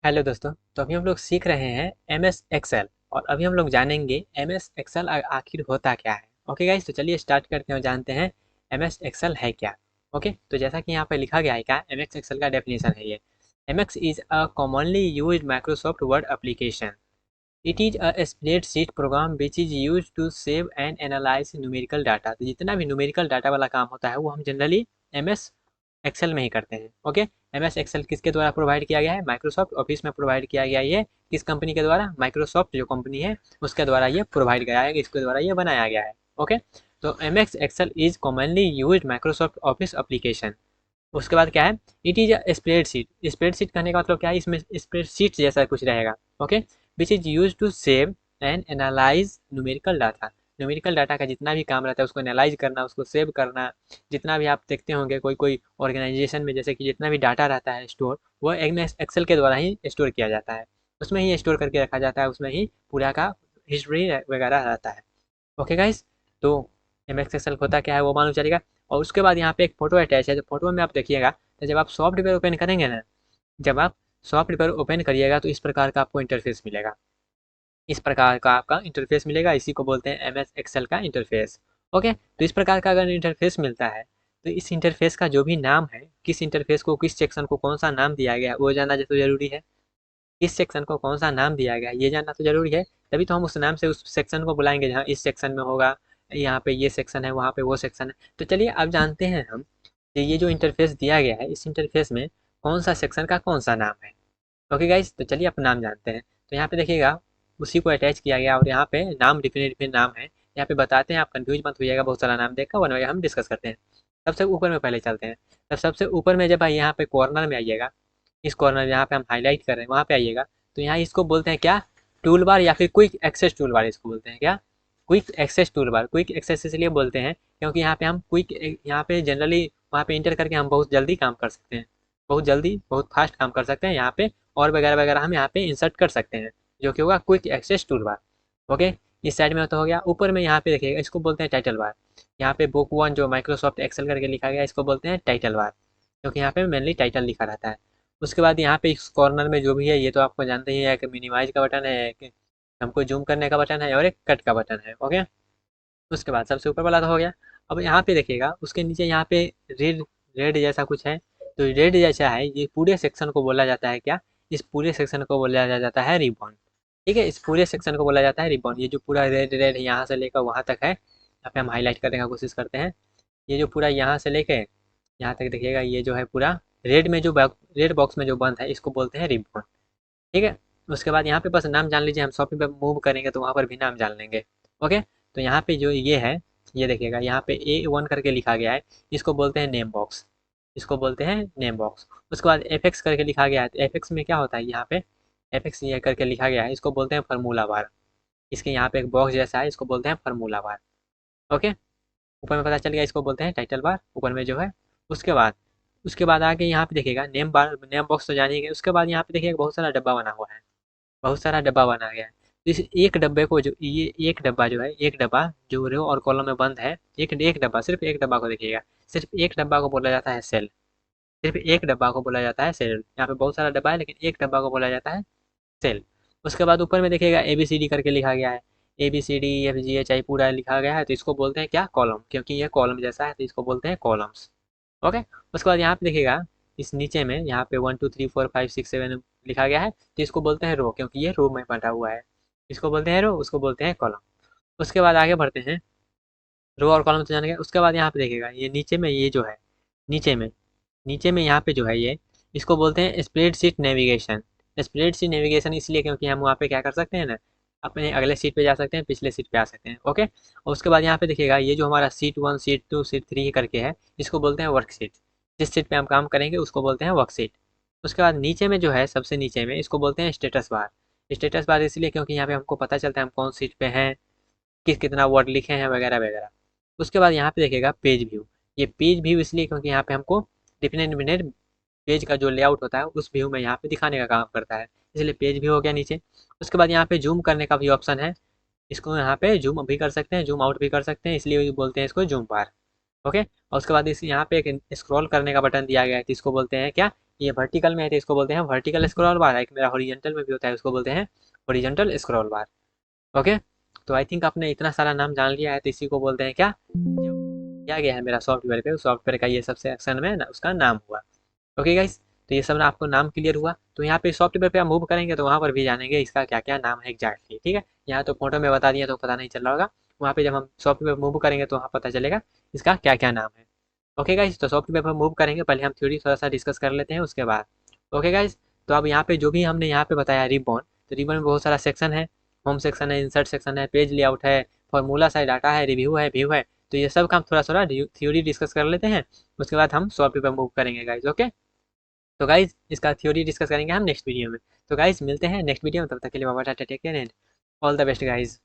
Hello दोस्तों। तो अभी हम लोग सीख रहे हैं एम एस एक्सेल और अभी हम लोग जानेंगे एम एस एक्सेल आखिर होता क्या है। ओके गाइस, तो चलिए स्टार्ट करते हैं और जानते हैं एम एस एक्सेल है क्या। ओके, तो जैसा कि यहाँ पे लिखा गया है क्या एम एस एक्सेल का डेफिनेशन है ये। M X is a commonly use Microsoft Word application. It is a spreadsheet program which is use to save and analyse numerical data. तो जितना भी न्यूमेरिकल डाटा वाला काम होता है वो हम जनरली एम एस एक्सेल में ही करते हैं। ओके, एम एस एक्सेल किसके द्वारा प्रोवाइड किया गया है? माइक्रोसॉफ्ट ऑफिस में प्रोवाइड किया गया। ये किस कंपनी के द्वारा? माइक्रोसॉफ्ट जो कंपनी है उसके द्वारा ये प्रोवाइड किया है, इसके द्वारा ये बनाया गया है। ओके, तो M S Excel is commonly use Microsoft Office application. उसके बाद क्या है? It is a spreadsheet. Spreadsheet कहने का मतलब क्या है? इसमें स्प्रेडशीट जैसा कुछ रहेगा। Okay, which is use to save and analyse numerical data. Numerical data का जितना भी काम रहता है उसको एनालाइज करना, उसको सेव करना। जितना भी आप देखते होंगे कोई कोई ऑर्गेनाइजेशन में, जैसे कि जितना भी डाटा रहता है स्टोर, वो एम एस एक्सेल के द्वारा ही स्टोर किया जाता है। उसमें ही स्टोर करके रखा जाता है, उसमें ही पूरा का हिस्ट्री वगैरह रहता है। ओके गाइस, तो एम एक्स एक्सेल होता क्या है वो मालूम चलेगा। और उसके बाद यहाँ पे एक फोटो अटैच है, तो फोटो में आप देखिएगा, तो जब आप सॉफ्टवेयर ओपन करेंगे ना, जब आप सॉफ्टवेयर ओपन करिएगा तो इस प्रकार का आपको इंटरफेस मिलेगा। इस प्रकार का आपका इंटरफेस मिलेगा, इसी को बोलते हैं एम एस एक्सेल का इंटरफेस। ओके, तो इस प्रकार का अगर इंटरफेस मिलता है तो इस इंटरफेस का जो भी नाम है, किस इंटरफेस को, किस सेक्शन को कौन सा नाम दिया गया है वो जानना तो जरूरी है। इस सेक्शन को कौन सा नाम दिया गया है ये जानना तो जरूरी है। तभी तो हम उस नाम से उस सेक्शन को बुलाएंगे, जहाँ इस सेक्शन में होगा, यहाँ पे ये सेक्शन है, वहाँ पे वो सेक्शन है। तो चलिए अब जानते हैं हम कि ये जो इंटरफेस दिया गया है, इस इंटरफेस में कौन सा सेक्शन का कौन सा नाम है। ओके गाइस, तो चलिए अपना नाम जानते हैं। तो यहाँ पे देखिएगा, उसी को अटैच किया गया और यहाँ पे नाम डिफरेंट डिफरेंट नाम है। यहाँ पे बताते हैं, आप कंफ्यूज मत होइएगा, बहुत सारा नाम देखकर वन बाय हम डिस्कस करते हैं। सबसे ऊपर में पहले चलते हैं। तब सबसे ऊपर में जब यहाँ पे कॉर्नर में आइएगा, इस कॉर्नर जहाँ पे हम हाईलाइट कर रहे हैं वहाँ पे आइएगा, तो यहाँ इसको बोलते हैं क्या? टूल बार या फिर क्विक एक्सेस टूल बार, इसको बोलते हैं क्या? Quick access tool bar. Quick access इसलिए बोलते हैं क्योंकि यहाँ पे हम क्विक, यहाँ पे जनरली वहाँ पे इंटर करके हम बहुत जल्दी काम कर सकते हैं, बहुत जल्दी बहुत फास्ट काम कर सकते हैं यहाँ पे, और वगैरह वगैरह हम यहाँ पे इंसर्ट कर सकते हैं, जो कि होगा quick access tool bar. Okay, इस साइड में तो हो गया। ऊपर में यहाँ पे देखिएगा, इसको बोलते हैं टाइटल बार। यहाँ पे बुक वन जो माइक्रोसॉफ्ट एक्सेल करके लिखा गया है, इसको बोलते हैं टाइटल बार, क्योंकि यहाँ पे मेनली टाइटल लिखा रहता है। उसके बाद यहाँ पे इस कॉर्नर में जो भी है ये तो आपको जानते ही है, एक मिनिमाइज का बटन है, एक हमको जूम करने का बटन है और एक कट का बटन है। ओके, उसके बाद सबसे ऊपर वाला तो हो गया। अब यहाँ पे देखिएगा, उसके नीचे यहाँ पे रेड, रेड जैसा कुछ है। तो रेड जैसा है, ये पूरे सेक्शन को बोला जाता है क्या? इस पूरे सेक्शन को बोला जाता है रिबॉन। ठीक है, इस पूरे सेक्शन को बोला जाता है रिबॉन। ये जो पूरा रेड रेड यहाँ से लेकर वहाँ तक है, यहाँ पे हम हाईलाइट करने का कोशिश करते हैं। ये जो पूरा यहाँ से लेके यहाँ तक देखिएगा, ये जो है पूरा रेड में, जो रेड बॉक्स में जो बंद है, इसको बोलते हैं रिबॉन। ठीक है, उसके बाद यहाँ पे बस नाम जान लीजिए, हम शॉपिंग पे मूव करेंगे तो वहाँ पर भी नाम जान लेंगे। ओके, तो यहाँ पे जो ये है, ये देखिएगा यहाँ पे A1 करके लिखा गया है, इसको बोलते हैं नेम बॉक्स, इसको बोलते हैं नेम बॉक्स। उसके बाद FX करके लिखा गया है, तो FX में क्या होता है? यहाँ पे FX ये करके लिखा गया है, इसको बोलते हैं फार्मूला बार। इसके यहाँ पे एक बॉक्स जैसा है, इसको बोलते हैं फार्मूला बार। ओके, ऊपर में पता चल गया, इसको बोलते हैं टाइटल बार, ऊपर में जो है। उसके बाद, उसके बाद आगे यहाँ पे देखिएगा नेम बार, नेम बॉक्स तो जानिए। उसके बाद यहाँ पे देखिएगा बहुत सारा डब्बा बना हुआ है, बहुत सारा डब्बा बना गया है। तो इस एक डब्बे को, जो ये एक डब्बा जो है, एक डब्बा जो रो और कॉलम में बंद है, एक एक डब्बा, सिर्फ एक डब्बा को देखिएगा, सिर्फ एक डब्बा को बोला जाता है सेल। सिर्फ एक डब्बा को बोला जाता है सेल। यहाँ पे बहुत सारा डब्बा है लेकिन एक डब्बा को बोला जाता है सेल। उसके बाद ऊपर में देखिएगा ABCD करके लिखा गया है, ABCDEFGHI पूरा लिखा गया है, तो इसको बोलते हैं क्या? कॉलम, क्योंकि ये कॉलम जैसा है तो इसको बोलते हैं कॉलम्स। ओके, उसके बाद यहाँ पे देखिएगा, इस नीचे में यहाँ पे 1 2 3 4 5 6 7 लिखा गया है, तो इसको बोलते हैं रो, क्योंकि ये रो में बंटा हुआ है। इसको बोलते हैं रो, उसको बोलते हैं कॉलम। उसके बाद आगे बढ़ते हैं, रो और कॉलम तो जान गए। उसके बाद यहाँ पे देखिएगा, ये नीचे में ये जो है, नीचे में, नीचे में यहाँ पे जो है ये, इसको बोलते हैं स्प्रेडशीट नेविगेशन। स्प्रेडशीट नेविगेशन इसलिए क्योंकि हम वहाँ पे क्या कर सकते हैं ना, अपने अगले सीट पे जा सकते हैं, पिछले सीट पे आ सकते हैं। ओके, और उसके बाद यहाँ पे देखिएगा, ये जो हमारा सीट 1 सीट 2 सीट 3 करके है, इसको बोलते हैं वर्कशीट। जिस सीट पे हम काम करेंगे उसको बोलते हैं वर्कशीट। उसके बाद नीचे में जो है, सबसे नीचे में, इसको बोलते हैं स्टेटस बार। स्टेटस बार इसलिए क्योंकि यहाँ पे हमको पता चलता है हम कौन सीट पे हैं, कितना वर्ड लिखे हैं वगैरह वगैरह। उसके बाद यहाँ पे देखिएगा पेज व्यू। ये पेज व्यू इसलिए क्योंकि यहाँ पे हमको डिफरेंट डिफरेंट पेज का जो लेआउट होता है उस व्यू में यहाँ पे दिखाने का काम करता है, इसलिए पेज व्यू हो गया नीचे। उसके बाद यहाँ पे जूम करने का भी ऑप्शन है, इसको यहाँ पे जूम भी कर सकते हैं, जूम आउट भी कर सकते हैं, इसलिए बोलते हैं इसको जूम बार। ओके, और उसके बाद इस यहाँ पे एक स्क्रॉल करने का बटन दिया गया है, तो इसको बोलते हैं क्या? ये वर्टिकल में है तो इसको बोलते हैं वर्टिकल स्क्रॉल बार, एक मेरा हॉरिजॉन्टल में भी होता है उसको बोलते हैं हॉरिजॉन्टल स्क्रॉल बार। ओके, तो आई थिंक आपने इतना सारा नाम जान लिया है, तो इसी को बोलते हैं क्या, जो किया गया है मेरा सॉफ्टवेयर पे, उस सॉफ्टवेयर का ये सबसे एक्शन में ना उसका नाम हुआ। ओके गाइस, तो ये सब ना आपको नाम क्लियर हुआ, तो यहाँ पे सॉफ्टवेयर पे आप मूव करेंगे तो वहाँ पर भी जानेंगे इसका क्या क्या नाम है एग्जैक्टली, ठीक है। यहाँ तो फोटो में बता दिया तो पता नहीं चल रहा होगा, वहाँ पे जब हम सॉफ्टवेयर पे मूव करेंगे तो वहाँ पता चलेगा इसका क्या क्या नाम है। ओके गाइस, तो सॉफ्टवेयर पर मूव करेंगे, पहले हम थ्योरी थोड़ा सा डिस्कस कर लेते हैं उसके बाद। ओके गाइस, तो अब यहाँ पे जो भी हमने यहाँ पे बताया रिबॉन, तो रिबॉन में बहुत सारा सेक्शन है, होम सेक्शन है, इंसर्ट सेक्शन है, पेज लेआउट है, फॉर्मूला है, डाटा है, रिव्यू है, व्यू है, तो ये सब काम थोड़ा थोड़ा थ्योरी डिस्कस कर लेते हैं, उसके बाद हम सॉफ्टवेयर पर मूव करेंगे गाइज। ओके, तो गाइज इसका थ्योरी डिस्कस करेंगे हम नेक्स्ट वीडियो में। तो गाइज मिलते हैं नेक्स्ट वीडियो में, तब तक के लिए बाय बाय, टाटा, take care and all the best guys.